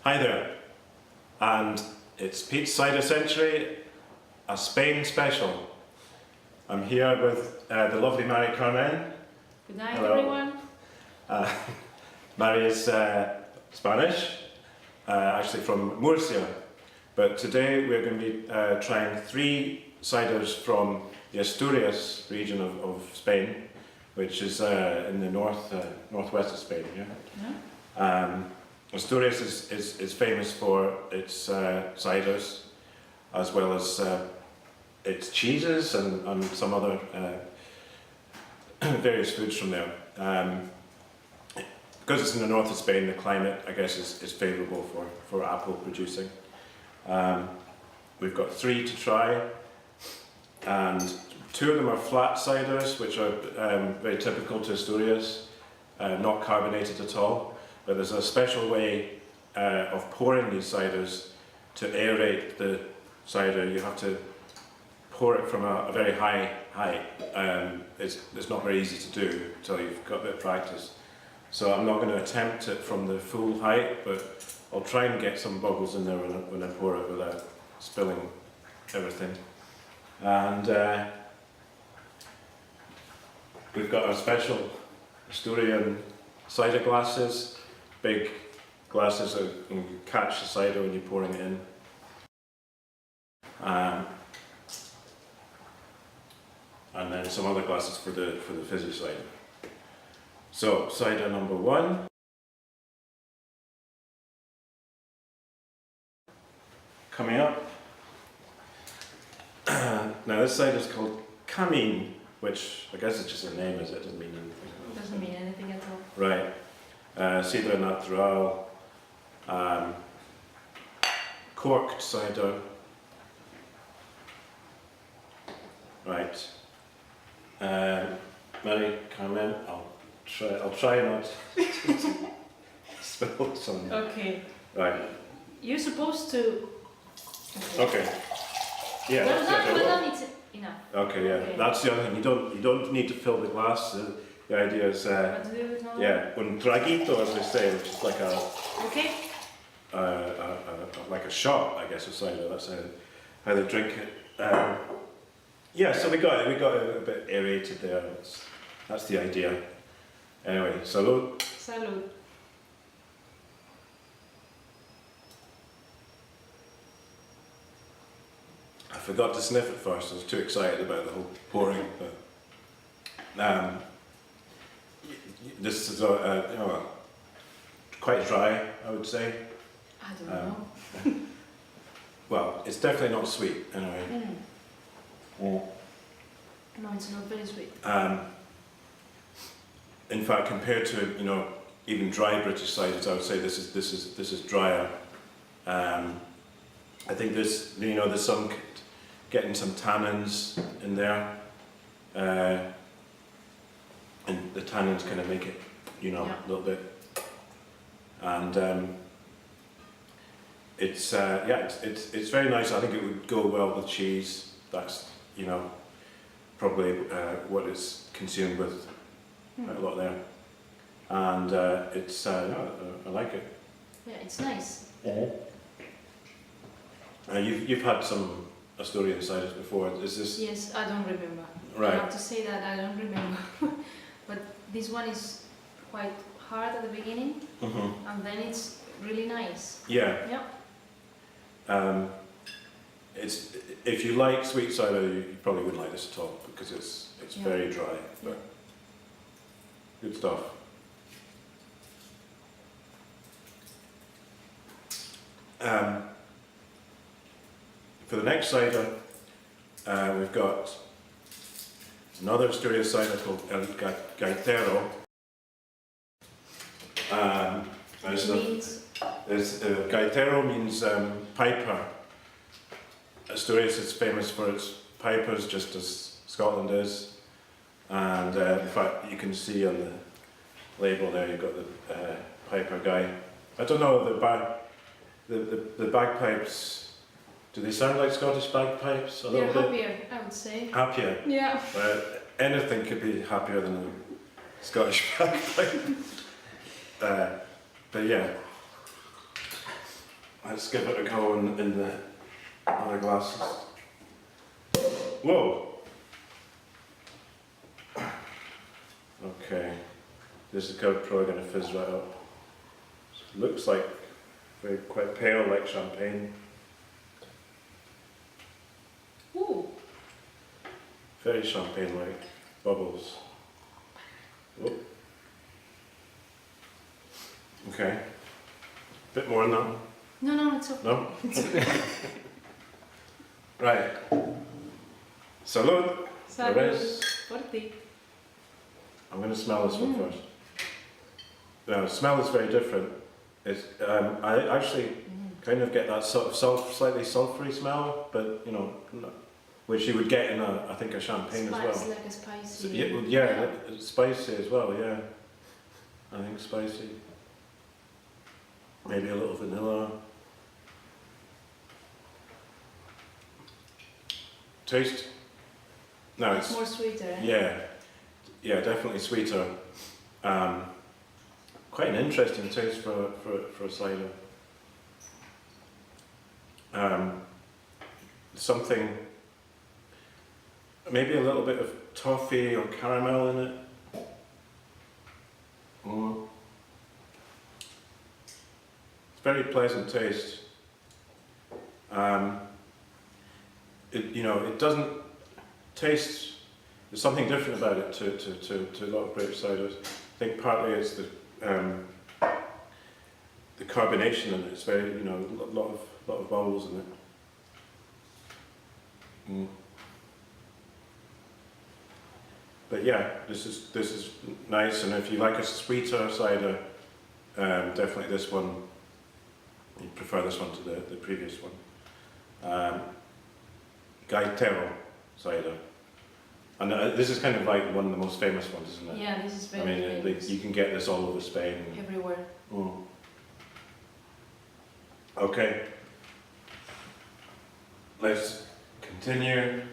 Hi there, and it's Pete's Cider Century, a Spain special. I'm here with the lovely Mary Carmen. Good night, Hello. everyone. Mary is Spanish, actually from Murcia, but today we're going to be trying 3 ciders from the Asturias region of Spain, which is in the northwest of Spain. Yeah? Asturias is famous for its ciders, as well as its cheeses and some other various foods from there. Because it's in the north of Spain, the climate, I guess, is favourable for apple producing. We've got 3 to try, and 2 of them are flat ciders, which are very typical to Asturias, not carbonated at all. But there's a special way of pouring these ciders to aerate the cider. You have to pour it from a very high height. It's not very easy to do until you've got a bit of practice. So I'm not going to attempt it from the full height, but I'll try and get some bubbles in there when I pour it without spilling everything. And we've got our special Asturian cider glasses. Big glasses that you can catch the cider when you're pouring it in. And then some other glasses for the fizzy cider. So, cider number 1. Coming up. Now this cider is called Camín, which I guess it's just a name, is it? It doesn't mean anything. It doesn't mean anything at all. Right. Cider natural, corked cider, right. Mary Carmen, I'll try not to spill some. Okay. Right. You're supposed to. Okay. Yeah. Well that's done, the well other done. It's enough. one. Okay. Yeah. Okay. That's the other thing. You don't need to fill the glass. The idea is. What to do with all Yeah, un traguito, as they say, which is like that? Okay. like a shot, I guess, of cider. That's how they drink it. Yeah, so we got it a bit aerated there. That's the idea. Anyway, salud. Salud. I forgot to sniff it first. I was too excited about the whole pouring. But, this is quite dry, I would say. I don't know. Well, it's definitely not sweet, anyway. No, it's not very sweet. In fact, compared to even dry British ciders, I would say this is drier. I think there's some getting some tannins in there, and the tannins kind of make it a little bit. And it's very nice. I think it would go well with cheese. That's probably what it's consumed with quite a lot there. And it's I like it. Yeah, it's nice. You've had some Asturian ciders before. Is this? Yes, I don't remember. Right. I have to say that I don't remember. But this one is quite hard at the beginning, and then it's really nice. Yeah. Yeah. It's if you like sweet cider, you probably wouldn't like this at all because it's very dry, but good stuff. For the next cider, we've got another Asturias cider called El Gaitero. Gaitero means piper. Asturias is famous for its pipers, just as Scotland is. And in fact, you can see on the label there, you've got the piper guy. I don't know, the bagpipes, do they sound like Scottish bagpipes? They're happier, I would say. Happier? Yeah. Anything could be happier than a Scottish bagpipe. But yeah. Let's give it a go in the other glasses. Whoa! Okay, this is probably going to fizz right up. It looks like quite pale, like champagne. Ooh. Very champagne-like bubbles. Whoop. Okay. Bit more than that. No, it's okay. No? Right. Salud. Salud. There is. Forty. I'm going to smell this one first. Now, the smell is very different. It's, I actually kind of get that sort of slightly sulphury smell, but you know, which you would get in I think a champagne as well. Like a spicy. So, yeah, it's spicy as well. Yeah, I think spicy. Maybe a little vanilla. Taste. No, It's more sweeter. Eh? Yeah, definitely sweeter. Quite an interesting taste for a cider. Something, maybe a little bit of toffee or caramel in it. It's very pleasant taste. It doesn't taste. There's something different about it to a lot of grape ciders. I think partly it's the carbonation in it. It's very, a lot of bubbles in it. But yeah, this is nice, and if you like a sweeter cider, definitely this one. You prefer this one to the previous one. Gaitero cider. And this is kind of like one of the most famous ones, isn't it? Yeah, this is very famous. You can get this all over Spain. Everywhere. Okay. Let's continue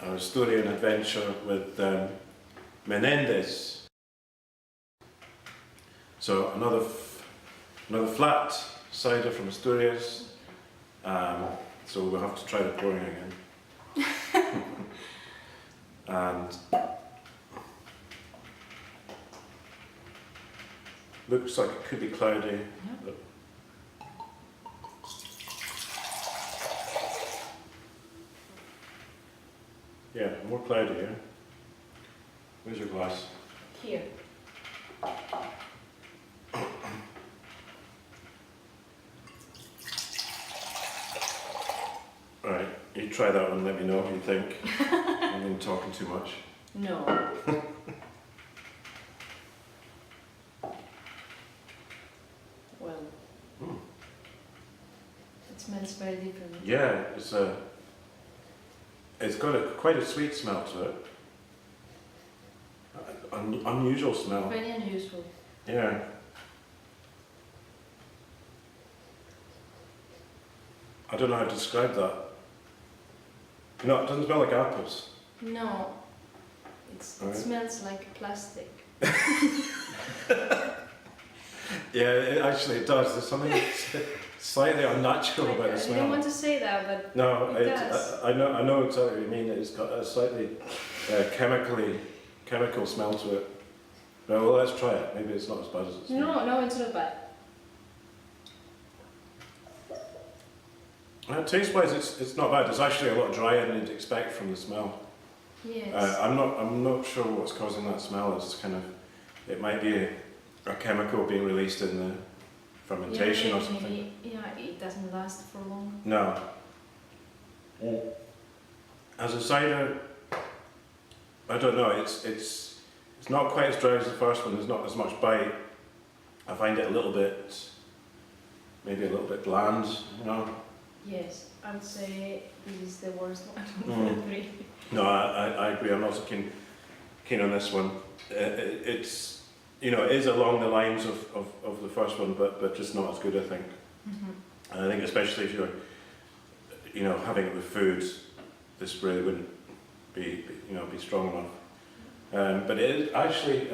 our Asturian adventure with Menendez. So another flat cider from Asturias. So we'll have to try the pouring again. And looks like it could be cloudy. Yeah. Yeah, more cloudy here. Where's your glass? Here. Right, you try that one, let me know what you think. I've been talking too much. No. Well, it smells very different. Yeah, it's got quite a sweet smell to it. Unusual smell. Very unusual. Yeah. I don't know how to describe that. It doesn't smell like apples. No. It smells like plastic. Yeah, it actually does. There's something slightly unnatural about the smell. I don't want to say that, but no, it does. I know exactly what you mean. It's got a slightly chemical smell to it. Well, let's try it. Maybe it's not as bad as it smells. No, it's not bad. Taste-wise, it's not bad. It's actually a lot drier than you'd expect from the smell. Yes. I'm not sure what's causing that smell. It's kind of, it might be a chemical being released in the fermentation or something. Maybe, it doesn't last for long. No. As a cider, I don't know. It's not quite as dry as the first one. There's not as much bite. I find it maybe a little bit bland. Yes, I would say this is the worst one of the three. No, I agree. I'm not so keen on this one. It's it is along the lines of the first one, but just not as good, I think. And I think especially if you're having it with food, this really wouldn't be strong enough. But it is actually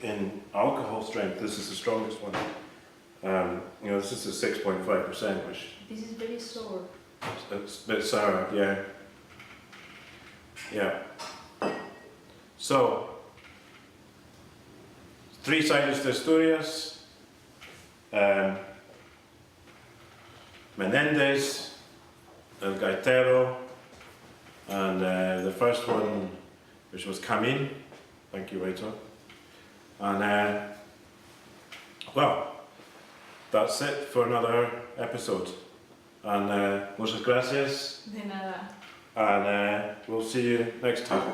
in alcohol strength. This is the strongest one. You know, this is a 6.5%, which This is very sour. it's a bit sour, yeah. Yeah. So, 3 ciders de Asturias, Menendez, El Gaitero, and the first one, which was Camin. Thank you, Rachel. And well, that's it for another episode. And muchas gracias, De nada. and we'll see you next time.